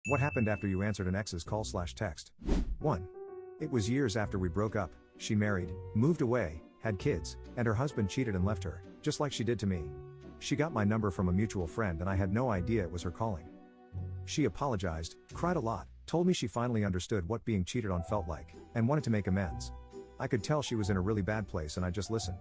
What happened after you answered an ex's call/text? 1. It was years after we broke up. She married, moved away, had kids, and her husband cheated and left her, just like she did to me. She got my number from a mutual friend and I had no idea it was her calling. She apologized, cried a lot, told me she finally understood what being cheated on felt like, and wanted to make amends. I could tell she was in a really bad place and I just listened.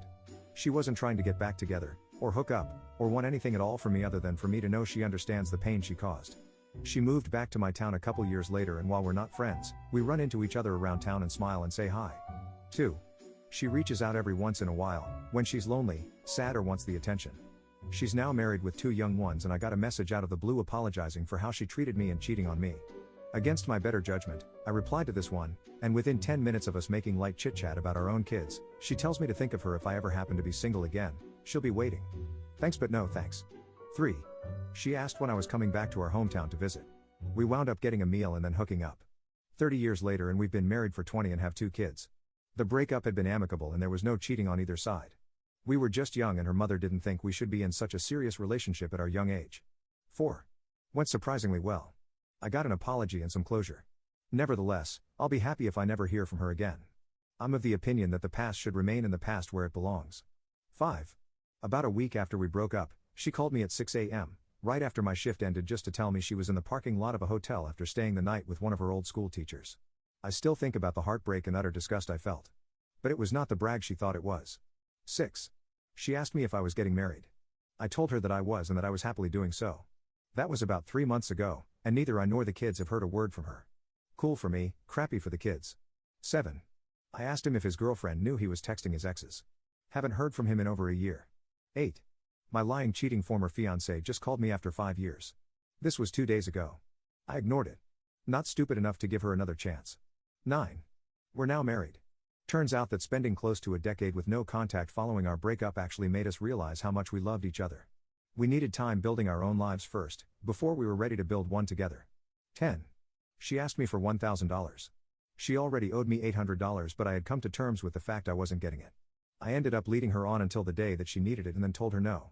She wasn't trying to get back together, or hook up, or want anything at all from me other than for me to know she understands the pain she caused. She moved back to my town a couple years later, and while we're not friends, we run into each other around town and smile and say hi. 2. She reaches out every once in a while, when she's lonely, sad or wants the attention. She's now married with 2 young ones and I got a message out of the blue apologizing for how she treated me and cheating on me. Against my better judgment, I replied to this one, and within 10 minutes of us making light chit-chat about our own kids, she tells me to think of her if I ever happen to be single again. She'll be waiting. Thanks but no thanks. 3. She asked when I was coming back to our hometown to visit. We wound up getting a meal and then hooking up. 30 years later and we've been married for 20 and have 2 kids. The breakup had been amicable and there was no cheating on either side. We were just young and her mother didn't think we should be in such a serious relationship at our young age. 4. Went surprisingly well. I got an apology and some closure. Nevertheless, I'll be happy if I never hear from her again. I'm of the opinion that the past should remain in the past where it belongs. 5. About a week after we broke up, she called me at 6 a.m., right after my shift ended, just to tell me she was in the parking lot of a hotel after staying the night with one of her old school teachers. I still think about the heartbreak and utter disgust I felt. But it was not the brag she thought it was. 6. She asked me if I was getting married. I told her that I was and that I was happily doing so. That was about 3 months ago, and neither I nor the kids have heard a word from her. Cool for me, crappy for the kids. 7. I asked him if his girlfriend knew he was texting his exes. Haven't heard from him in over a year. 8. My lying, cheating former fiancé just called me after 5 years. This was 2 days ago. I ignored it. Not stupid enough to give her another chance. 9. We're now married. Turns out that spending close to a decade with no contact following our breakup actually made us realize how much we loved each other. We needed time building our own lives first, before we were ready to build one together. 10. She asked me for $1,000. She already owed me $800, but I had come to terms with the fact I wasn't getting it. I ended up leading her on until the day that she needed it and then told her no.